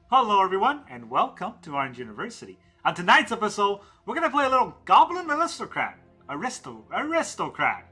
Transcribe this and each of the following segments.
Hello everyone, and welcome to Orange University. On tonight's episode, we're gonna play a little Goblin Aristocrat. Aristocrat.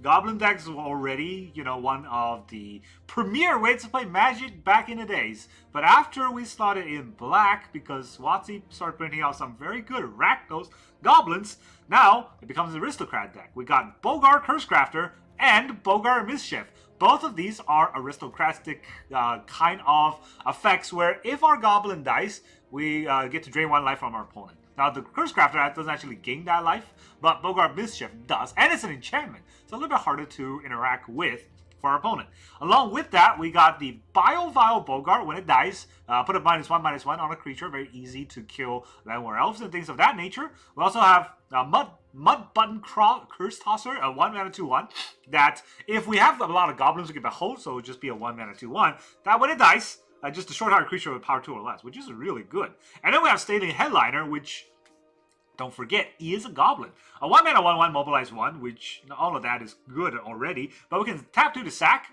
Goblin decks were already, one of the premier ways to play Magic back in the days. But after we started in black, because WotC started printing out some very good Rakdos Goblins, now it becomes an Aristocrat deck. We got Boggart Cursecrafter and Boggart Mischief. Both of these are aristocratic kind of effects where if our goblin dies, we get to drain one life from our opponent. Now, the Cursecrafter doesn't actually gain that life, but Boggart Mischief does, and it's an enchantment, so a little bit harder to interact with for our opponent. Along with that, we got the Bile-Vial Boggart. When it dies, put a -1/-1 on a creature, very easy to kill landward elves and things of that nature. We also have Mudbutton Cursetosser, a 1-mana 2/1, that if we have a lot of goblins we can behold, so it would just be a 1-mana 2/1, that when it dies, just a short-hearted creature with power 2 or less, which is really good. And then we have Storied Headliner, which, don't forget, he is a goblin. A 1-mana 1/1 mobilize 1, which all of that is good already. But we can tap 2 to sack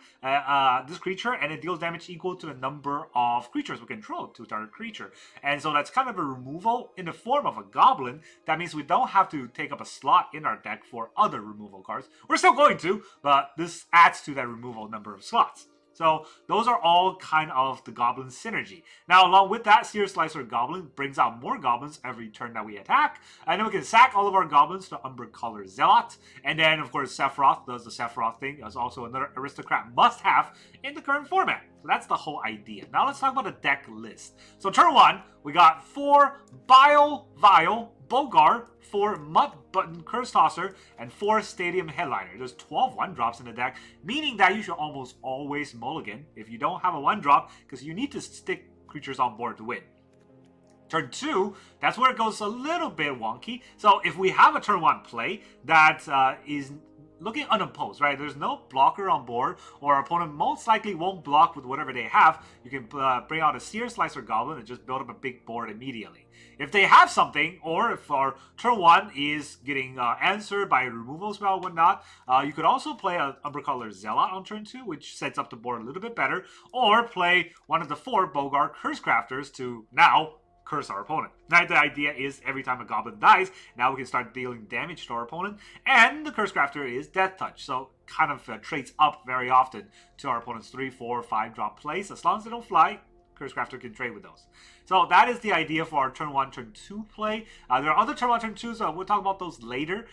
this creature, and it deals damage equal to the number of creatures we control to target creature. And so that's kind of a removal in the form of a goblin. That means we don't have to take up a slot in our deck for other removal cards. We're still going to, but this adds to that removal number of slots. So those are all kind of the Goblin synergy. Now, along with that, Searslicer Goblin brings out more goblins every turn that we attack. And then we can sack all of our goblins to Umber Color Zealot. And then, of course, Sephiroth does the Sephiroth thing. That's also another aristocrat must-have in the current format. So that's the whole idea. Now let's talk about the deck list. So turn 1, we got 4 Bile-Vial Boggart, 4 Mudbutton Cursetosser, and 4 Stadium Headliner. There's 12 1-drops in the deck, meaning that you should almost always mulligan if you don't have a 1-drop, because you need to stick creatures on board to win. Turn 2, that's where it goes a little bit wonky. So if we have a turn 1 play that is looking unopposed, right? There's no blocker on board, or our opponent most likely won't block with whatever they have. You can bring out a Searslicer Goblin and just build up a big board immediately. If they have something, or if our turn 1 is getting answered by a removal spell or whatnot, you could also play an Umber Color Zealot on turn 2, which sets up the board a little bit better, or play one of the 4 Boggart Cursecrafters to now curse our opponent. Now the idea is every time a goblin dies, now we can start dealing damage to our opponent, and the Cursecrafter is Death Touch, so kind of trades up very often to our opponent's 3, 4, 5-drop plays. As long as they don't fly, Cursecrafter can trade with those. So that is the idea for our turn 1, turn 2 play. There are other turn 1, turn 2s, we'll talk about those later.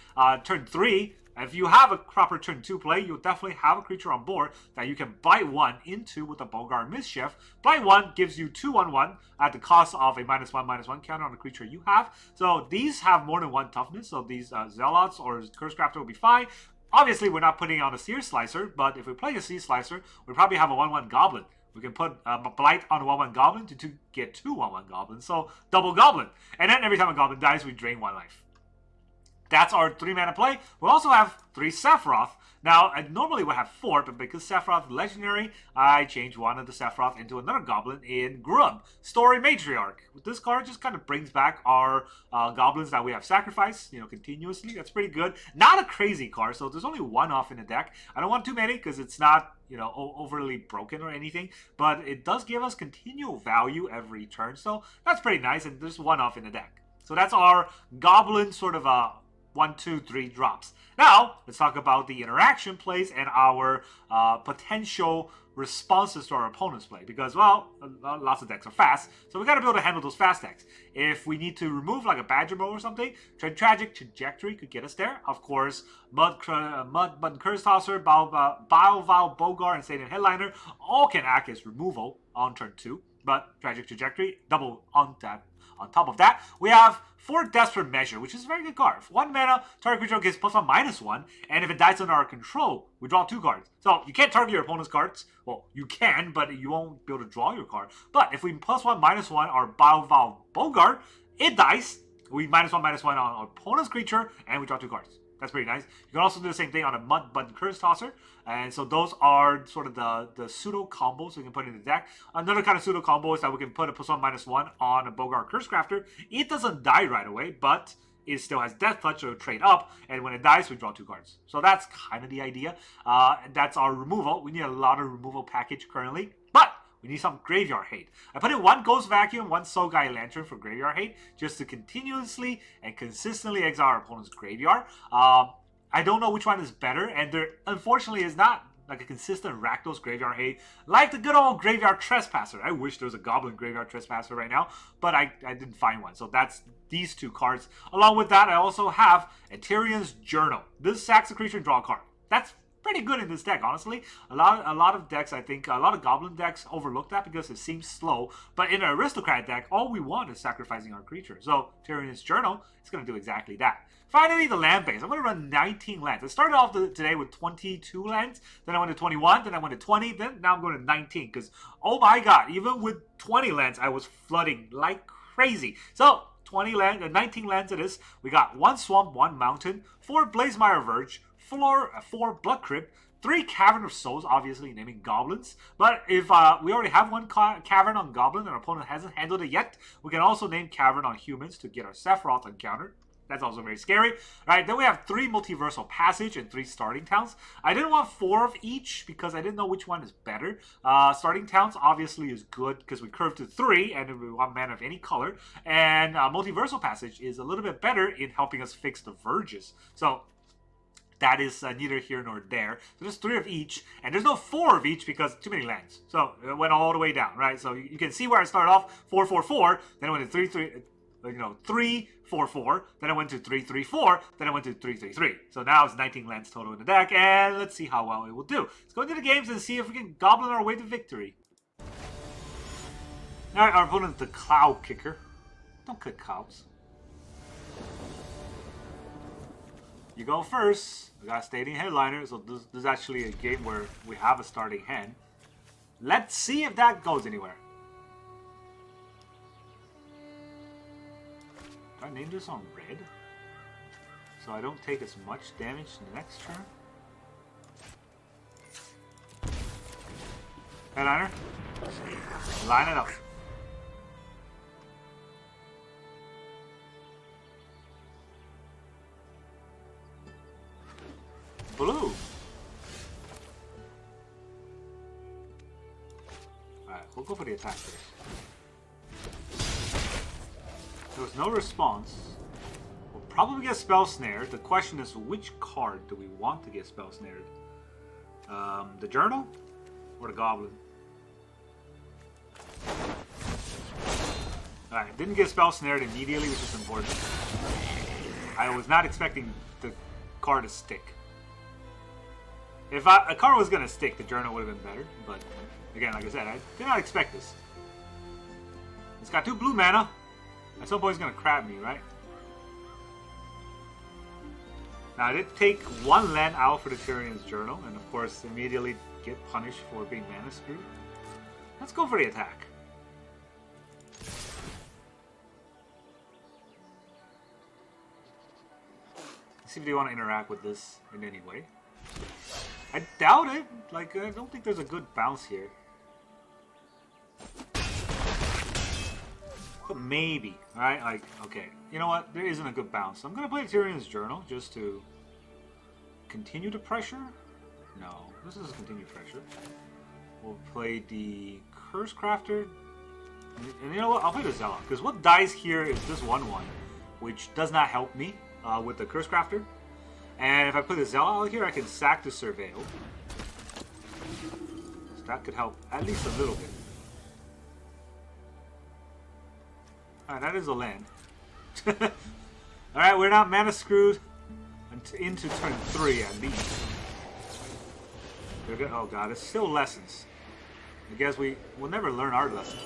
Turn 3, if you have a proper turn 2 play, you'll definitely have a creature on board that you can bite 1 into with a Boggart Mischief. Bite 1 gives you 2/1/1 at the cost of a -1/-1 counter on the creature you have. So these have more than 1 toughness, so these Zealots or Cursecrafter will be fine. Obviously, we're not putting on a Searslicer, but if we play a Searslicer, we probably have a 1/1 Goblin. We can put a Blight on a 1/1 Goblin to get 2 1/1 Goblins, so double Goblin. And then every time a Goblin dies, we drain 1 life. That's our 3-mana play. We'll also have 3 Sephiroth. Now, I normally would have 4, but because Sephiroth is legendary, I changed one of the Sephiroth into another goblin in Grub, Storied Matriarch. This card just kind of brings back our goblins that we have sacrificed, continuously. That's pretty good. Not a crazy card, so there's only 1 off in the deck. I don't want too many because it's not, overly broken or anything, but it does give us continual value every turn, so that's pretty nice, and there's 1 off in the deck. So that's our goblin sort of 1, 2, 3 drops. Now, let's talk about the interaction plays and our potential responses to our opponent's play. Because, well, lots of decks are fast, so we got to be able to handle those fast decks. If we need to remove like a Badger Bow or something, Tragic Trajectory could get us there. Of course, Mudbutton Cursetosser, Bile-Vial Boggart, and Stadium Headliner all can act as removal on turn 2. But Tragic Trajectory, double on that. On top of that, we have 4 Desperate Measure, which is a very good card. 1 mana, target creature gets +1/-1, and if it dies under our control, we draw 2 cards. So you can't target your opponent's cards. Well, you can, but you won't be able to draw your card. But if we +1/-1 our Bile-Vial Boggart, it dies. We -1/-1 on our opponent's creature, and we draw 2 cards. That's pretty nice. You can also do the same thing on a Mudbutton Cursetosser. And so those are sort of the pseudo combos we can put in the deck. Another kind of pseudo combo is that we can put a +1/-1 on a Boggart Cursecrafter. It doesn't die right away, but it still has Death Touch, so trade up, and when it dies, we draw 2 cards. So that's kind of the idea. That's our removal. We need a lot of removal package currently, but We need some graveyard hate. I put in 1 Ghost Vacuum, 1 Sogai Lantern for graveyard hate, just to continuously and consistently exile our opponent's graveyard. I don't know which one is better, and there unfortunately is not like a consistent Rakdos graveyard hate like the good old Graveyard Trespasser. I wish there was a Goblin Graveyard Trespasser right now, but I didn't find one. So that's these 2 cards. Along with that, I also have Ethereum's Journal. This sacks a creature and draw a card. That's pretty good in this deck, honestly. A lot of decks, I think, a lot of Goblin decks overlook that because it seems slow. But in an Aristocrat deck, all we want is sacrificing our creature. So Tyrion's Journal is going to do exactly that. Finally, the land base. I'm going to run 19 lands. I started off today with 22 lands. Then I went to 21. Then I went to 20. Then now I'm going to 19. Because, oh my god, even with 20 lands, I was flooding like crazy. So, 19 lands it is. We got 1 Swamp, 1 Mountain, 4 Blazemire Verge, 4 Blood Crypt, 3 Cavern of Souls, obviously naming Goblins. But if we already have 1 Cavern on Goblin and our opponent hasn't handled it yet, we can also name Cavern on Humans to get our Sephiroth encounter. That's also very scary. All right, then we have 3 Multiversal Passage and 3 Starting Towns. I didn't want 4 of each because I didn't know which one is better. Starting Towns obviously is good because we curve to 3 and we want mana of any color. And Multiversal Passage is a little bit better in helping us fix the Verges. So that is neither here nor there. So there's 3 of each, and there's no 4 of each because too many lands. So it went all the way down, right? So you can see where I started off 4, 4, 4. Then I went to 3, 3. 3, 4, 4. Then I went to 3, 3, 4. Then I went to 3, 3, 3. So now it's 19 lands total in the deck, and let's see how well it will do. Let's go into the games and see if we can Goblin our way to victory. Alright, our opponent's the Cloud Kicker. Don't kick clouds. You go first. We got a Stadium Headliner, so this is actually a game where we have a starting hand. Let's see if that goes anywhere. Do I name this on red? So I don't take as much damage the next turn? Headliner. Line it up. Blue. Alright, we'll go for the attack first. There was no response. We'll probably get spell snared. The question is, which card do we want to get spell snared? The Journal or the Goblin? Alright, didn't get spell snared immediately, which is important. I was not expecting the card to stick. If a card was going to stick, the Journal would have been better. But again, like I said, I did not expect this. It's got 2 blue mana. At some point, it's going to crab me, right? Now, I did take 1 land out for the Tyrion's Journal, and of course, immediately get punished for being mana screwed. Let's go for the attack. Let's see if they want to interact with this in any way. I doubt it. Like, I don't think there's a good bounce here. But maybe, right? Like, okay. You know what? There isn't a good bounce. So I'm going to play Tyrion's Journal just to continue the pressure. No, this is continue pressure. We'll play the Cursecrafter. And you know what? I'll play the Zealot. Because what dies here is this 1-1, which does not help me with the Cursecrafter. And if I put the Zealot out here, I can sack the Surveil. So that could help at least a little bit. Alright, that is a land. Alright, we're not mana screwed into turn 3 at least. Oh god, it's still lessons. I guess we'll never learn our lesson.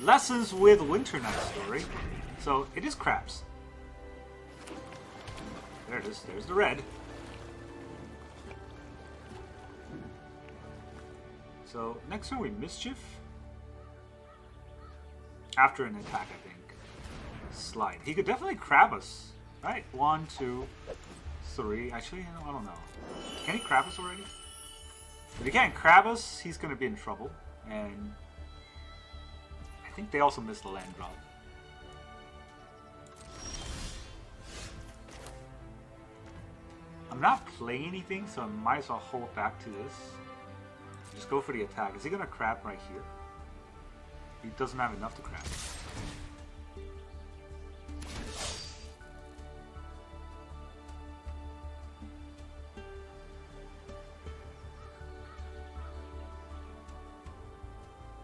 Lessons with Winter Night Story. So, it is craps. There it is, there's the red. So, next turn we Mischief. After an attack, I think. Slide. He could definitely crab us. Right? 1, 2, 3. Actually, I don't know. Can he crab us already? If he can't crab us, he's going to be in trouble. And I think they also missed the land drop. I'm not playing anything, so I might as well hold back to this. Just go for the attack. Is he gonna crab right here? He doesn't have enough to crab.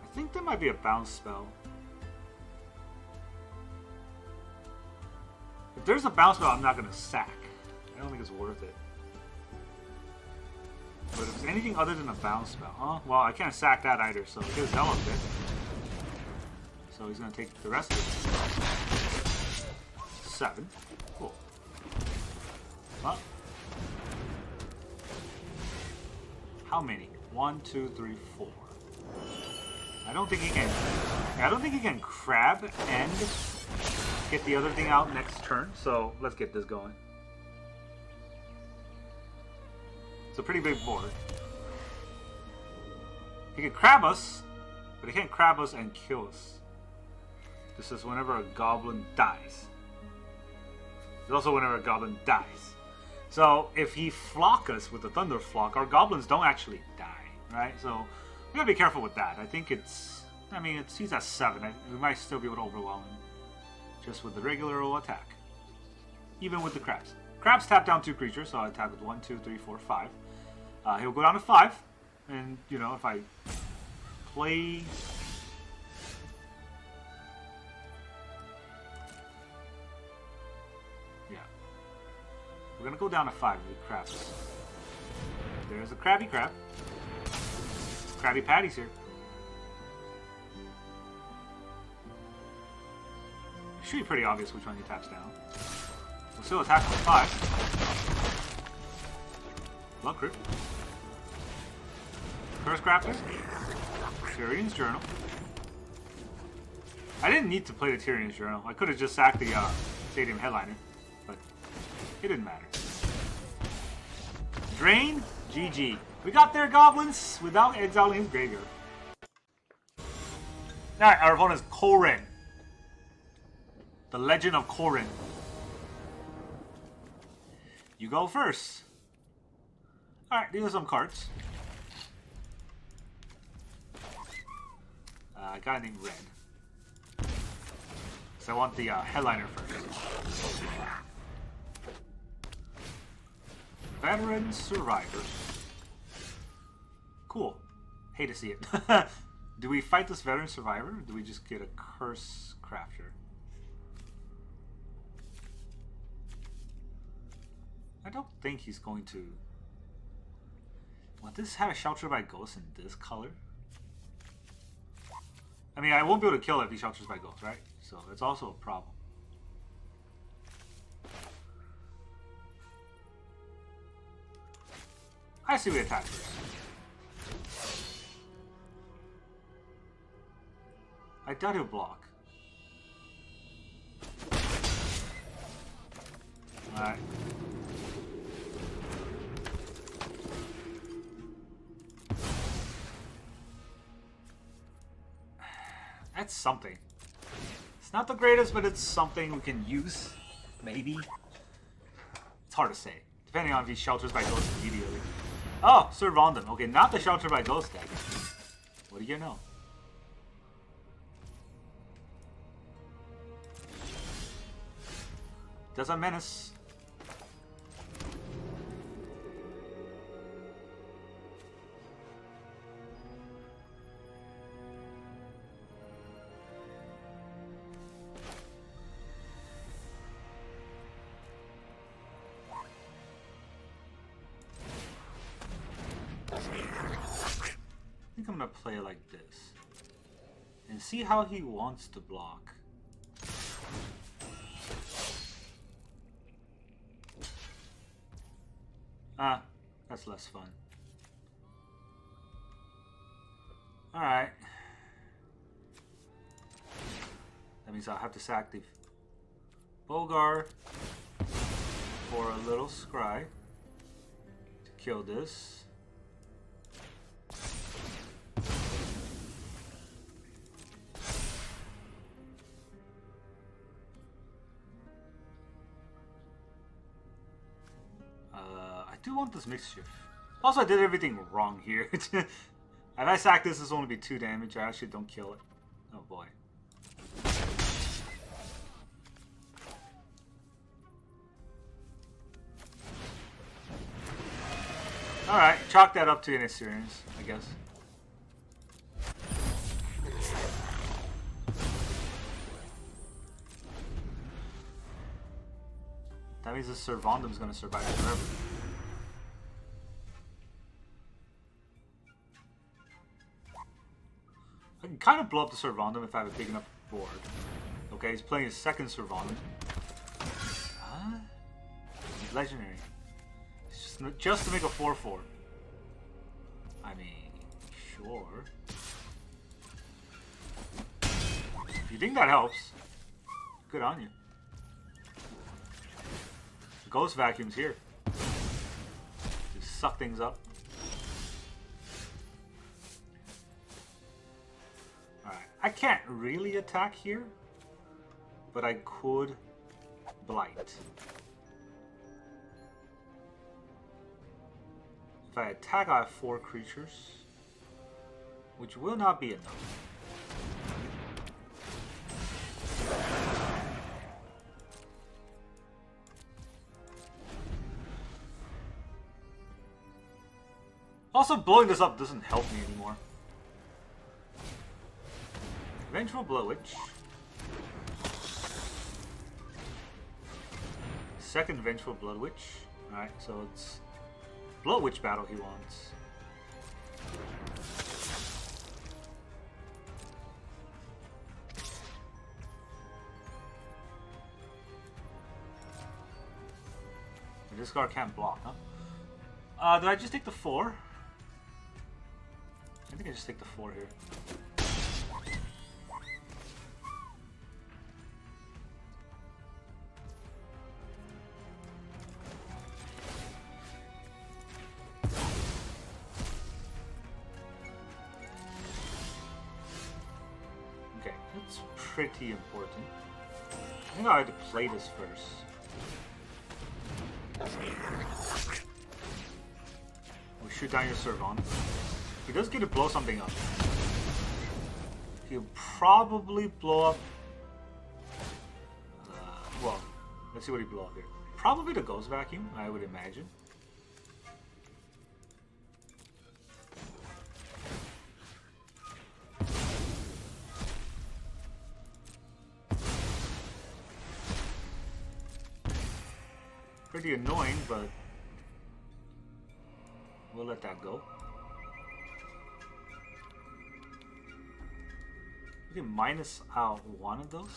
I think there might be a bounce spell. If there's a bounce spell, I'm not gonna sack. I don't think it's worth it. But if it's anything other than a bounce spell, huh? Well, I can't sack that either, so here's that one bit. So he's gonna take the rest of it. 7. Cool. Well, how many? 1, 2, 3, 4. I don't think he can. I don't think he can crab and get the other thing out next turn. So let's get this going. It's a pretty big board. He can crab us, but he can't crab us and kill us. This is whenever a goblin dies. It's also whenever a goblin dies. So if he flock us with the Thunder Flock, our goblins don't actually die, right? So we gotta be careful with that. I think it's, I mean, he's at 7. We might still be able to overwhelm him just with the regular attack. Even with the crabs. Crabs tap down 2 creatures, so I attack with 1, 2, 3, 4, 5. He'll go down to 5. And, you know, if I play... Yeah. We're gonna go down to 5 with crabs. There's a Krabby Crab. Krabby Patty's here. It should be pretty obvious which one he taps down. We'll still attack with 5. Blood Crypt. Cursecrafter. Tyrion's Journal. I didn't need to play the Tyrion's Journal. I could have just sacked the Stadium Headliner, but it didn't matter. Drain. GG. We got their goblins without exiling his graveyard. Alright, our opponent is Korin. The Legend of Korin. You go first. Alright, these are some cards. A guy named Red. So I want the headliner first. Veteran Survivor. Cool. Hate to see it. Do we fight this Veteran Survivor, or do we just get a Cursecrafter? I don't think he's going to... Will this have a Shelter by Ghost in this color? I mean, I won't be able to kill it if he Shelters by Ghost, right? So that's also a problem. I see we attack first. I doubt he'll block. Alright. That's something. It's not the greatest, but it's something we can use. Maybe. It's hard to say. Depending on if he Shelters by Ghost immediately. Oh, Sir Rondon. Okay, not the Shelter by Ghost deck. What do you know? Does a menace. I think I'm gonna play it like this and see how he wants to block. Ah, that's less fun. Alright. That means I'll have to sack the Boggart for a little scry to kill this. I do want this Mischief. Also, I did everything wrong here. If I sack this, this will only be 2 damage. I actually don't kill it. Oh boy. Alright, chalk that up to inexperience, I guess. That means the Servandum's gonna survive forever. I can kind of blow up the Servandum if I have a big enough board. Okay, he's playing his second Servandum. Huh? Legendary. It's just to make a 4/4. I mean, sure. If you think that helps, good on you. Ghost Vacuum's here. Just suck things up. Alright, I can't really attack here, but I could Blight. If I attack, I have 4 creatures, which will not be enough. Also, blowing this up doesn't help me anymore. Vengeful Blowwitch. Second Vengeful Bloodwitch. Alright, so it's Bloodwitch battle he wants. And this card can't block, huh? Did I just take the 4? I think I just take the 4 here. Okay, that's pretty important. I think I had to play this first. We shoot down your Servon. He does get to blow something up. He'll probably blow up... well, let's see what he blow up here. Probably the Ghost Vacuum, I would imagine. Pretty annoying, but we'll let that go. We can minus out one of those.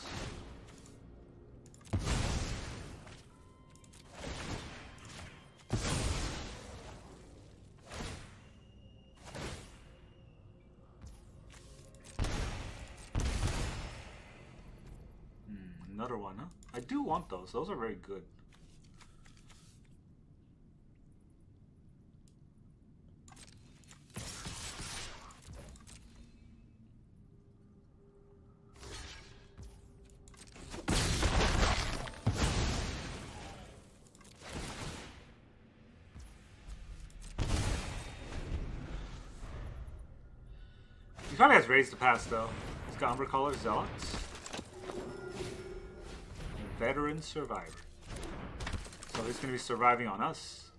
Another one, huh? I do want those. Those are very good. He probably has Raised to Pass though. He's got Umber Caller, Zealots, and Veteran Survivor. So he's going to be surviving on us.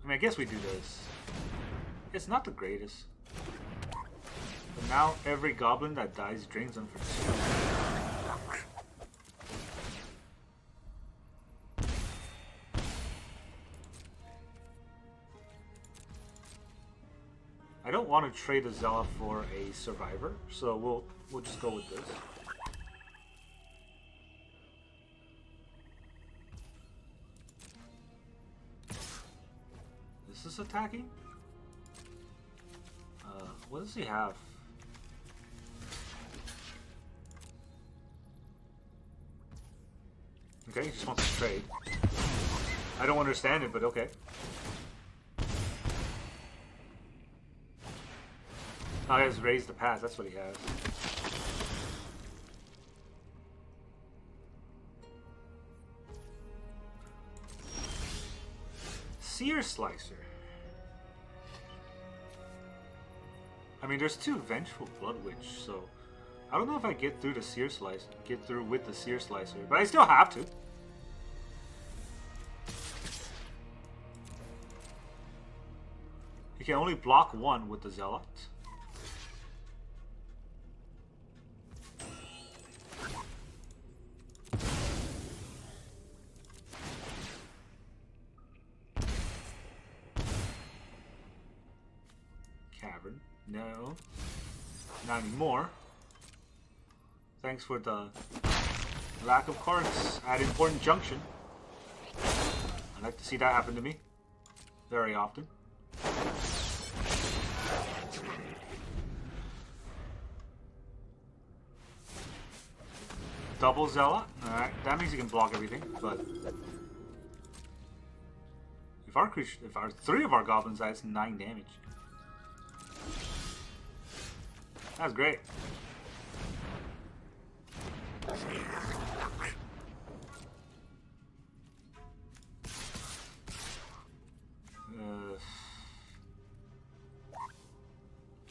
I mean, I guess we do this. It's not the greatest. But now every goblin that dies drains them for 2. I don't want to trade a Zealot for a Survivor, so we'll just go with this. This is attacking? What does he have? Okay, he just wants to trade. I don't understand it, but okay. Oh, he has Raised to Pass, that's what he has. Searslicer. I mean, there's 2 Vengeful Blood Witch, so I don't know if I get through the Searslicer, with the Searslicer, but I still have to. You can only block 1 with the Zealot. Cavern. No. Not anymore. Thanks for the lack of cards at Important Junction. I like to see that happen to me very often. Double Zealot. Alright, that means you can block everything, but if our 3 of our goblins die, it's 9 damage. That's great.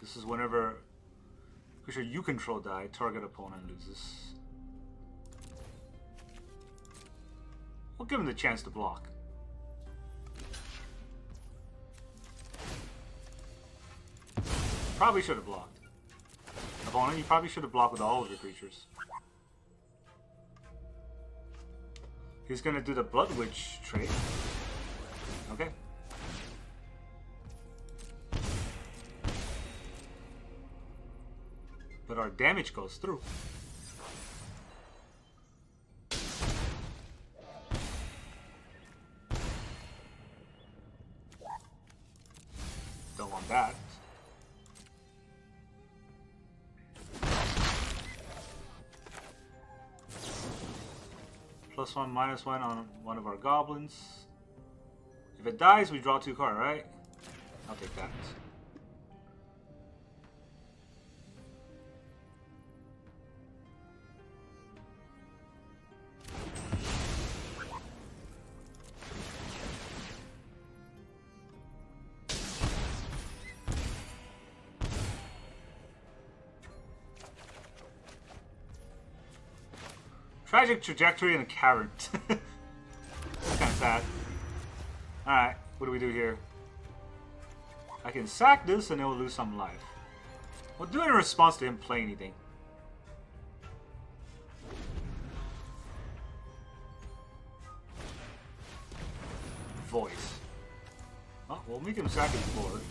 This is whenever creature you control die, target opponent loses. We'll give him the chance to block. Probably should have blocked. Opponent, you probably should have blocked with all of your creatures. He's gonna do the Blood Witch trait. Okay. But our damage goes through. Don't want that. +1, -1 on one of our goblins. If it dies, we draw 2 cards, right? I'll take that. Tragic trajectory and a cavern. That's kind of sad. Alright, what do we do here? I can sack this and it will lose some life. We'll do it in response to him playing anything. Voice. Oh, we'll make him sack his board.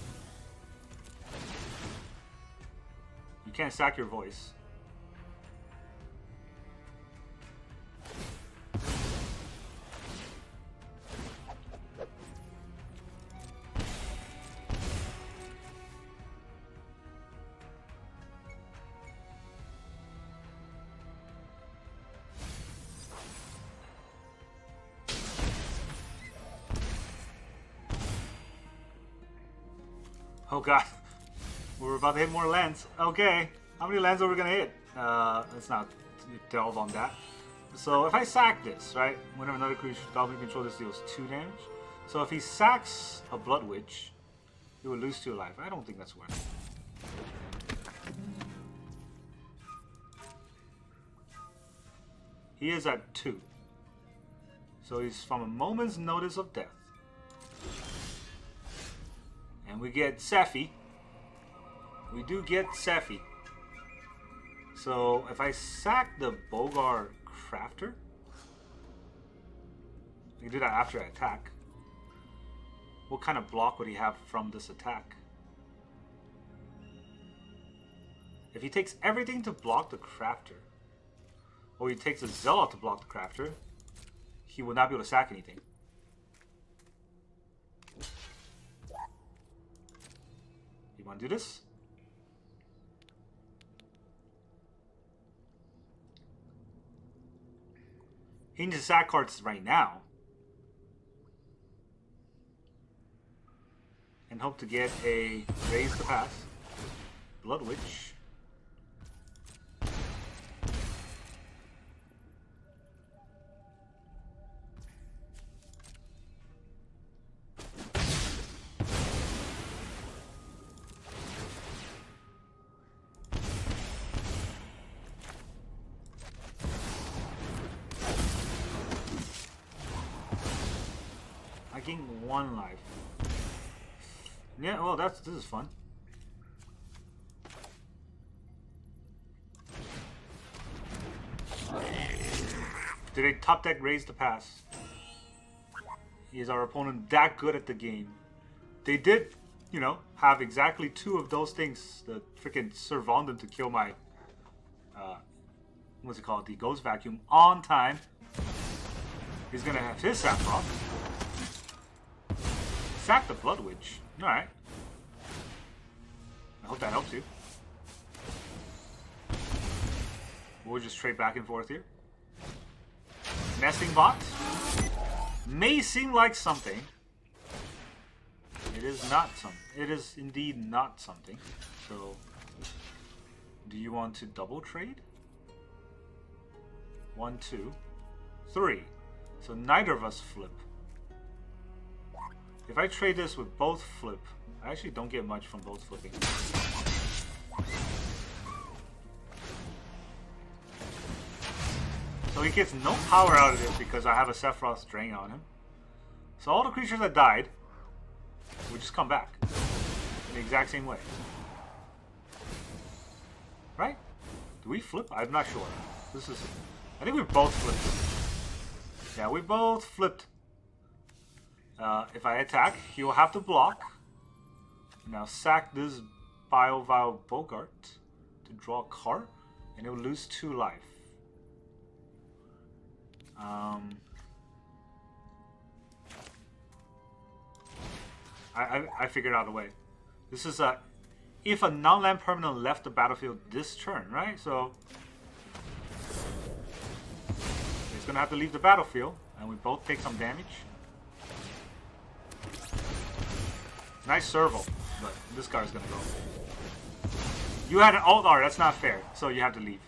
You can't sack your voice. Oh god, we're about to hit more lands. Okay, how many lands are we gonna hit? Let's not delve on that. So if I sack this, right, whenever another creature goblin control this deals 2 damage. So if he sacks a Blood Witch, he will lose 2 life. I don't think that's worth it. He is at 2. So he's from a moment's notice of death. And we get Sephi. We do get Sephi. So if I sack the Boggart Crafter, I can do that after I attack. What kind of block would he have from this attack? If he takes everything to block the Crafter, or he takes a Zealot to block the Crafter, he will not be able to sack anything. You want to do this? He needs to sack cards right now. And hope to get a raise to pass. Blood Witch. gain 1 life. Yeah, well, this is fun. Did a top deck raise the pass? Is our opponent that good at the game? They did, you know, have exactly 2 of those things that freaking survived them to kill my, what's it called? The Ghost Vacuum on time. He's gonna have his Sephiroth. Sack the Blood Witch. Alright. I hope that helps you. We'll just trade back and forth here. Nesting Bot. May seem like something. It is not something. It is indeed not something. So, do you want to double trade? 1, 2, 3. So neither of us flip. If I trade this with both flip, I actually don't get much from both flipping. So he gets no power out of this because I have a Sephiroth's Drain on him. So all the creatures that died will just come back in the exact same way. Right? Do we flip? I'm not sure. This is... I think we both flipped. Yeah, we both flipped. If I attack, he will have to block. Now sack this Bile-Vial Boggart to draw a card, and it will lose 2 life. I figured out a way. This is a... If a non-land permanent left the battlefield this turn, right? So... He's gonna have to leave the battlefield, and we both take some damage. Nice serval, but this card's gonna go. You had an alt art, that's not fair, so you have to leave.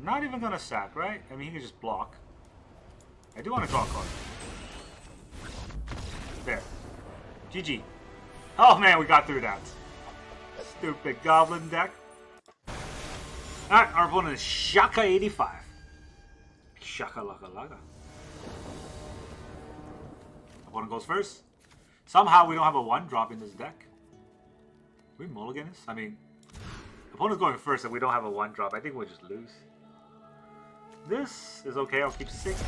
Not even gonna sack, right? I mean, he can just block. I do want to draw a card. There. GG. Oh man, we got through that. Stupid goblin deck. Alright, our opponent is Shaka85. Shaka laka laka. Opponent goes first. Somehow we don't have a 1-drop in this deck. Can we mulligan this? I mean, opponent's going first and we don't have a 1-drop. I think we'll just lose. This is okay, I'll keep 6.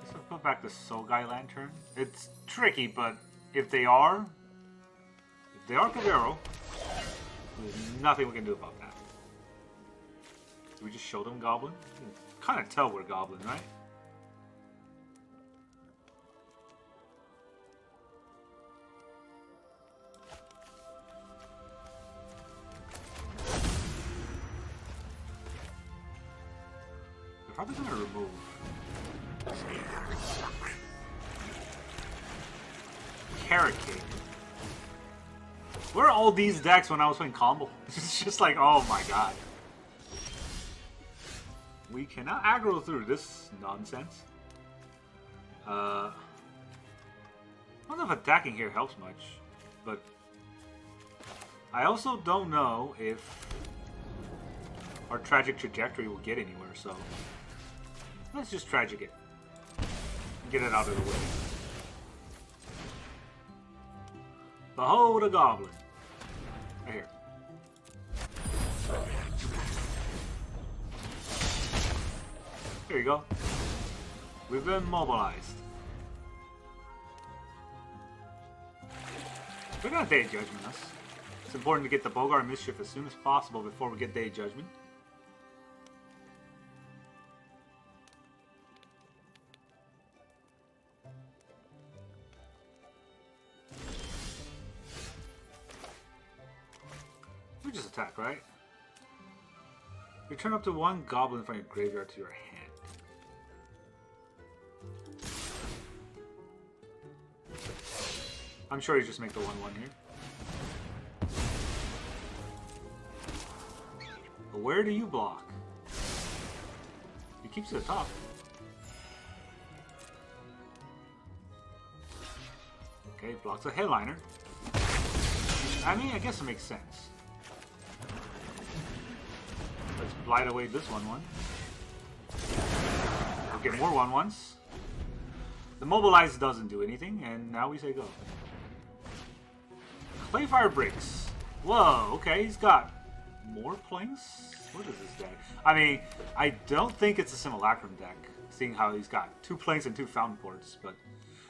Let's put back the Sogai Lantern. It's tricky, but if they are Kavero, there's nothing we can do about that. Do we just show them Goblin? You can kind of tell we're Goblin, right? They're probably going to remove. Carrot Cake. Where are all these decks when I was playing combo? It's just like, oh my god. We cannot aggro through this nonsense. I don't know if attacking here helps much, but I also don't know if our tragic trajectory will get anywhere, so let's just tragic it. Get it out of the way. Behold a goblin. Right here. Here you go. We've been mobilized. They're gonna Day Judgment us. It's important to get the Boggart Mischief as soon as possible before we get Day Judgment. We just attack, right? Return up to 1 goblin from your graveyard to your hand. I'm sure you just make the 1/1 here. But where do you block? He keeps it at the top. Okay, blocks a headliner. I mean, I guess it makes sense. Let's blight away this 1/1. We'll get more 1/1s. The mobilize doesn't do anything, and now we say go. Clayfire breaks. Whoa, okay, he's got more planes? What is this deck? I mean, I don't think it's a Simulacrum deck, seeing how he's got 2 planes and 2 fountain ports, but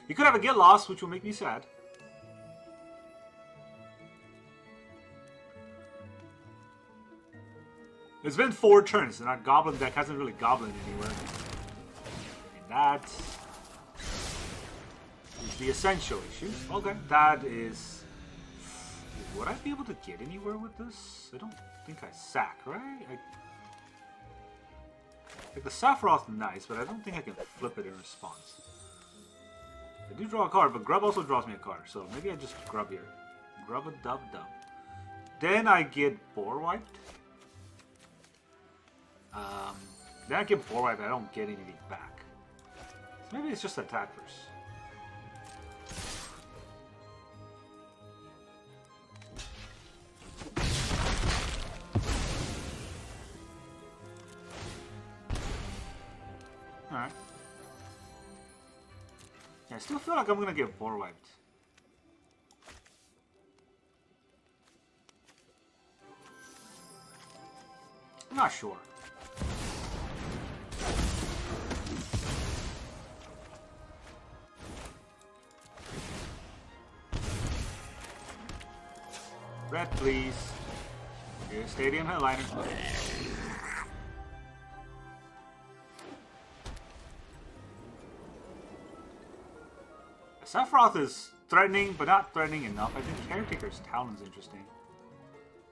he could have a get lost, which will make me sad. It's been 4 turns, and our Goblin deck hasn't really Goblin anywhere. And that is the essential issue. Okay, that is... Would I be able to get anywhere with this? I don't think I sack, right? Like the Sephiroth, nice, but I don't think I can flip it in response. I do draw a card, but Grub also draws me a card, so maybe I just Grub here. Grub a dub dub. Then I get board wiped. Then I get board wiped, I don't get anything back. So maybe it's just attack first. Alright. Yeah, I still feel like I'm gonna get board wiped. I'm not sure. Red, please. Here's Stadium Headliner. Sephiroth is threatening, but not threatening enough. I think Caretaker's Talon's interesting.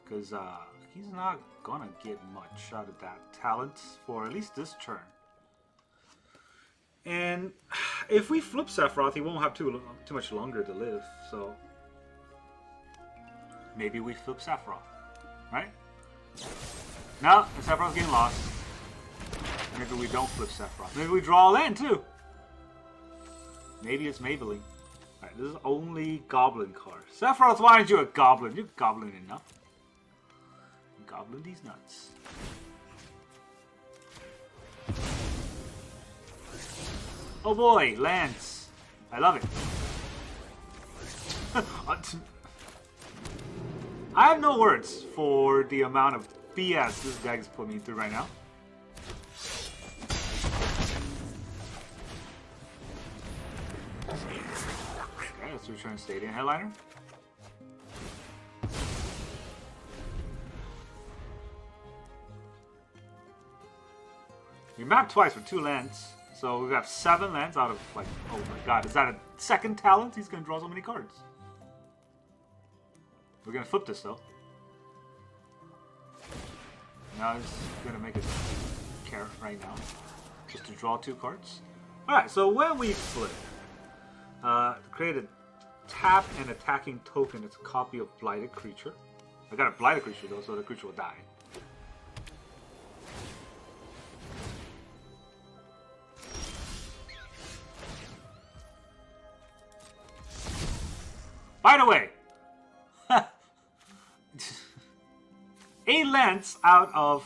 Because he's not gonna get much out of that talent for at least this turn. And if we flip Sephiroth, he won't have too much longer to live, so... Maybe we flip Sephiroth, right? No, Sephiroth's getting lost. Maybe we don't flip Sephiroth. Maybe we draw a land too! Maybe it's Maybelline. Alright, this is only Goblin card. Sephiroth, why aren't you a Goblin? You're Goblin enough. Goblin these nuts. Oh boy, lands. I love it. I have no words for the amount of BS this deck is putting me through right now. Okay, let's return Stadium Headliner. We mapped twice for 2 lands, so we have 7 lands out of, like, oh my god, is that a second talent? He's gonna draw so many cards. We're gonna flip this though. Now he's gonna make a carrot right now, just to draw 2 cards. Alright, so when we flip, create a tap and attacking token. It's a copy of Blighted Creature. I got a Blighted Creature though, so the creature will die. By the way, 8 lands out of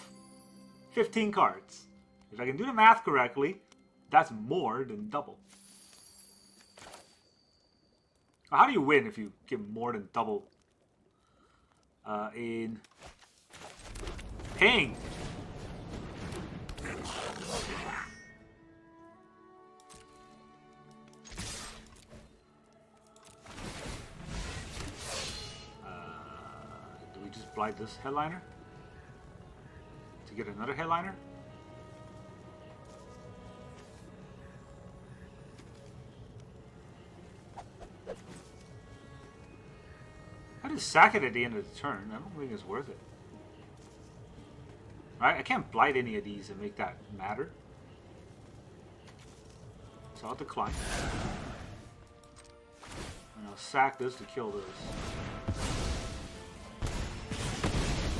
15 cards. If I can do the math correctly, that's more than double. How do you win if you get more than double in paying? Do we just blight this headliner to get another headliner? I just sack it at the end of the turn. I don't think it's worth it. Right? I can't blight any of these and make that matter. So I'll decline. And I'll sack this to kill this.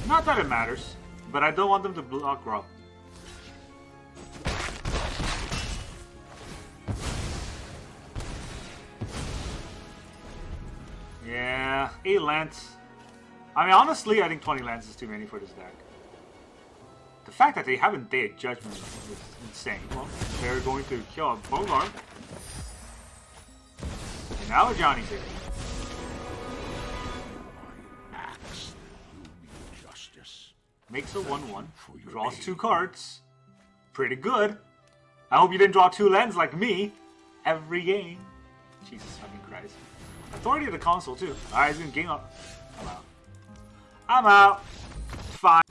Not that it matters, but I don't want them to block Grub. Yeah, 8 lands. I mean, honestly, I think 20 lands is too many for this deck. The fact that they haven't Day of Judgment is insane. Well, they're going to kill a Boggart. And now Johnny's here. Makes a 1/1. Draws 2 cards. Pretty good. I hope you didn't draw 2 lands like me every game. Jesus fucking Christ. Authority of the console too. Alright, he's gonna game up. I'm out. I'm out. Fine.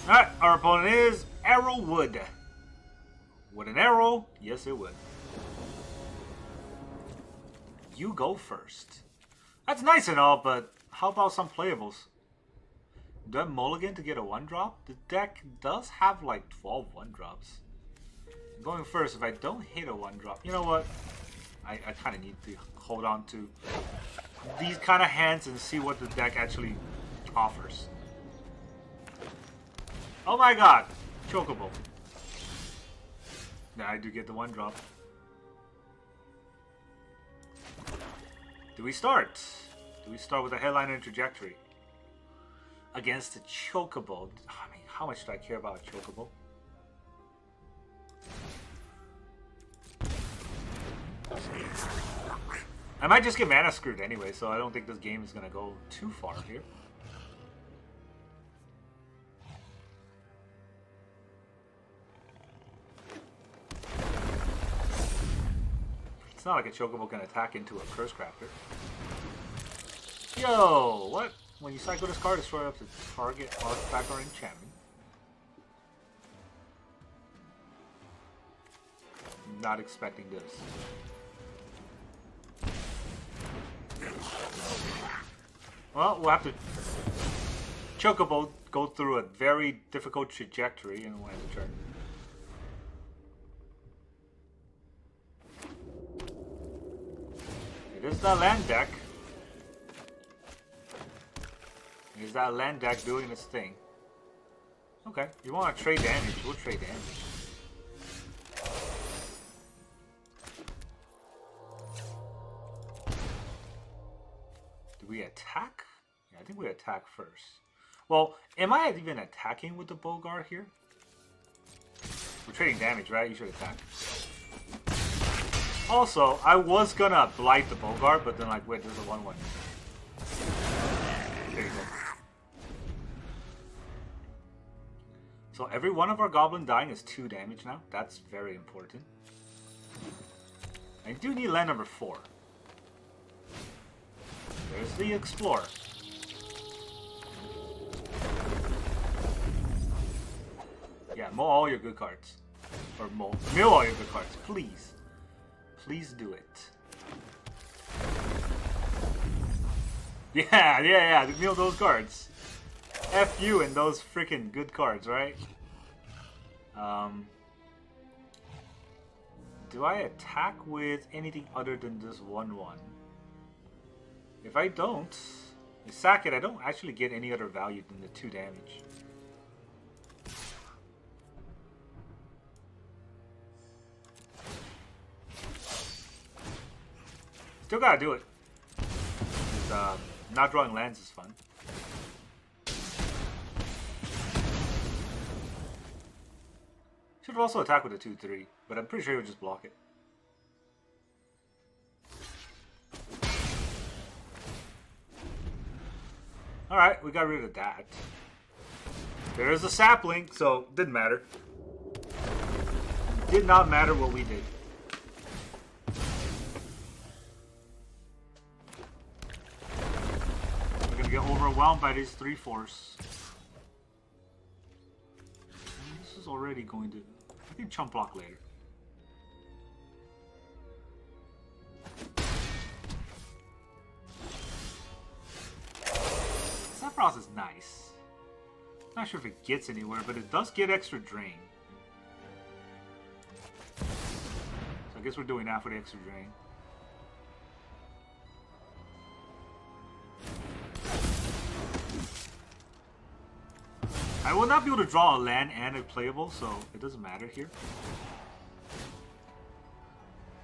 Alright, our opponent is Arrowwood. Would an arrow? Yes, it would. You go first. That's nice and all, but how about some playables? Do I mulligan to get a 1-drop? The deck does have like 12 1-drops. Going first, if I don't hit a 1-drop, you know what? I kind of need to hold on to these kind of hands and see what the deck actually offers. Oh my god! Chocobo. Now I do get the 1-drop. Do we start? Do we start with a headliner and trajectory? Against the Chocobo. I mean, how much do I care about a Chocobo? I might just get mana screwed anyway, so I don't think this game is going to go too far here. It's not like a Chocobo can attack into a Cursecrafter. Yo, what? When you cycle this card, destroy up to target artifact or enchantment. Not expecting this. Well, we'll have to Chocobo go through a very difficult trajectory and we'll end the turn. It is that land deck. It is that land deck doing its thing. Okay, you want to trade damage? We'll trade damage. Do we attack? Yeah, I think we attack first. Well, am I even attacking with the Boggart here? We're trading damage, right? You should attack. Also, I was gonna blight the Boggart, but then like, wait, there's a 1/1. There you go. So every one of our goblin dying is 2 damage now. That's very important. I do need land number 4. There's the Explorer. Yeah, mow all your good cards. Or mill all your good cards, please. Please do it. Yeah, mill those cards. F you and those freaking good cards, right? Do I attack with anything other than this 1/1? If I don't, I sack it, I don't actually get any other value than the 2 damage. Still gotta do it. Not drawing lands is fun. Should also attack with a 2/3, but I'm pretty sure he'll just block it. Alright, we got rid of that. There is a sapling, so didn't matter. Did not matter what we did. We're gonna get overwhelmed by these 3/4s. This is already going to... I can chump block later. Sephiroth is nice. Not sure if it gets anywhere, but it does get extra drain. So I guess we're doing that for the extra drain. I will not be able to draw a land and a playable, so it doesn't matter here.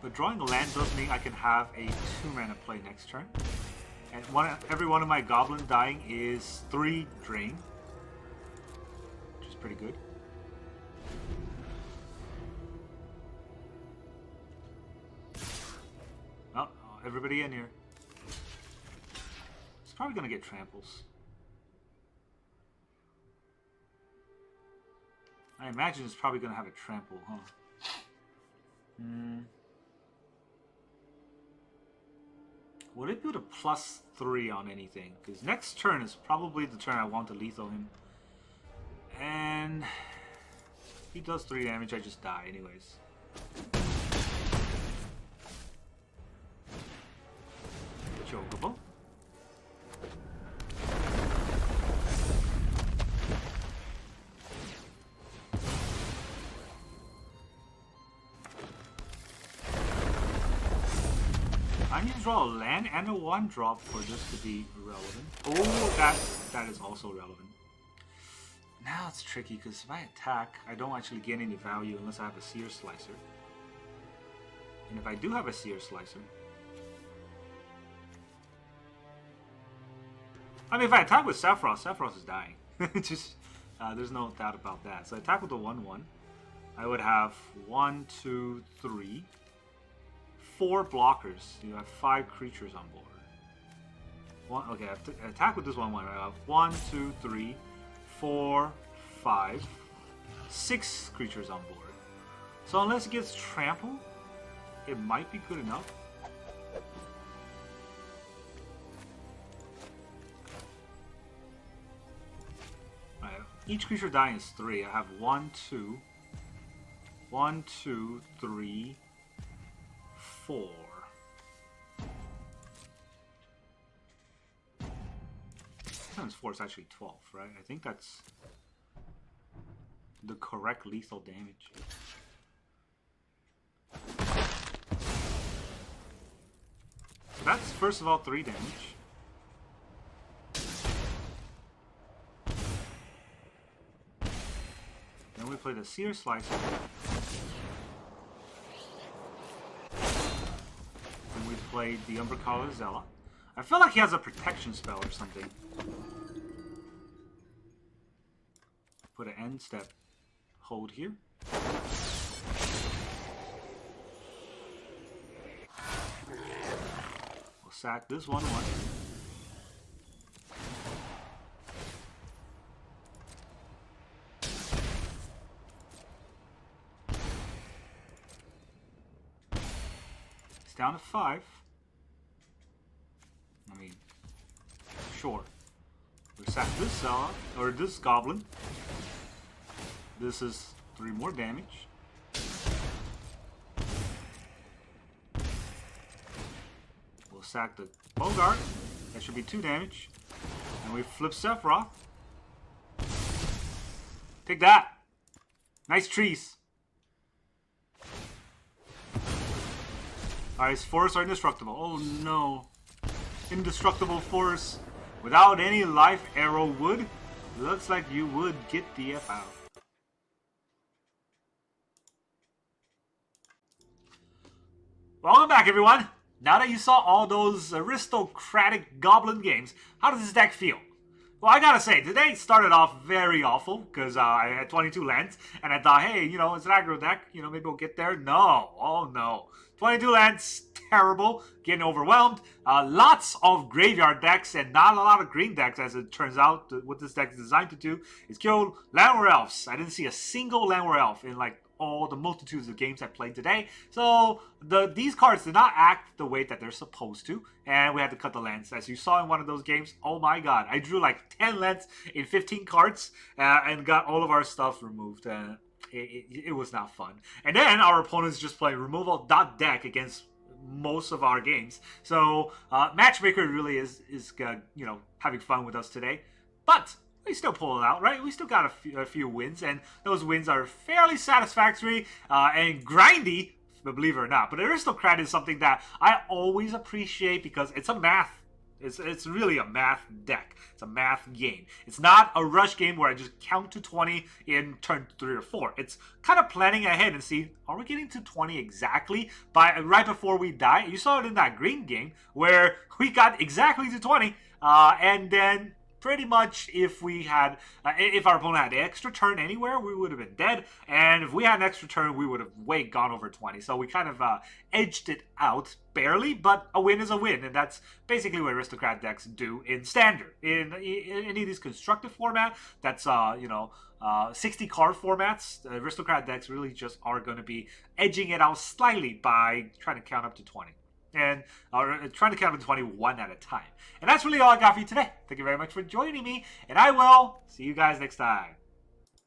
But drawing a land does mean I can have a 2-mana play next turn. And every one of my goblin dying is 3 drain. Which is pretty good. Oh, everybody in here. It's probably gonna get tramples. I imagine it's probably gonna have a trample, huh? Would it put a +3 on anything? Because next turn is probably the turn I want to lethal him. And if he does 3 damage, I just die anyways. Chocobo. I need to draw a land and a 1-drop for this to be relevant. Oh, that is also relevant. Now it's tricky because if I attack, I don't actually get any value unless I have a Searslicer. And if I do have a Searslicer, I mean, if I attack with Sephiroth, Sephiroth is dying. Just there's no doubt about that. So I attack with the 1/1. I would have 1, 2, 3. 4 blockers. You have 5 creatures on board. Okay, I attack with this 1/1. I have 1, 2, 3, 4, 5, 6 creatures on board. So unless it gets trampled, it might be good enough. Alright, each creature dying is 3. I have 1, 2, 1, 2, 3. 4. Times 4 is actually 12, right? I think that's the correct lethal damage. So that's first of all 3 damage. Then we play the Searslicer. Played the Umbricala Zella. I feel like he has a protection spell or something. Put an end step hold here. We'll sack this 1/1. It's down to 5. I mean, sure. We sack this Zella, or this Goblin. This is 3 more damage. We'll sack the Boggart. That should be 2 damage. And we flip Sephiroth. Take that! Nice trees. Alright, his forests are indestructible. Oh no. Indestructible forest without any life arrow wood. Looks like you would get the F out. Welcome back, everyone. Now that you saw all those aristocratic goblin games, how does this deck feel? Well, I gotta say, today started off very awful because I had 22 lands and I thought, hey, you know, it's an aggro deck, you know, maybe we'll get there. No, oh no. 22 lands, terrible, getting overwhelmed. Lots of graveyard decks and not a lot of green decks, as it turns out. What this deck is designed to do is kill Landware Elves. I didn't see a single Landware Elf in like all the multitudes of games I played today. So these cards did not act the way that they're supposed to, and we had to cut the lands. As you saw in one of those games, oh my god, I drew like 10 lands in 15 cards and got all of our stuff removed. It was not fun. And then our opponents just play removal.deck against most of our games. So Matchmaker really is you know, having fun with us today. But we still pull it out, right? We still got a few wins, and those wins are fairly satisfactory and grindy, believe it or not. But Aristocrat is something that I always appreciate because it's a math It's really a math deck. It's a math game. It's not a rush game where I just count to 20 in turn 3 or 4. It's kind of planning ahead and see, are we getting to 20 exactly by right before we die? You saw it in that green game where we got exactly to 20, and then pretty much if we had, if our opponent had an extra turn anywhere, we would have been dead. And if we had an extra turn, we would have way gone over 20. So we kind of edged it out barely, but a win is a win. And that's basically what aristocrat decks do in standard. In any of these constructive format, that's, 60 card formats, aristocrat decks really just are going to be edging it out slightly by trying to count up to 20. And trying to count to 21 at a time. And that's really all I got for you today. Thank you very much for joining me, and I will see you guys next time.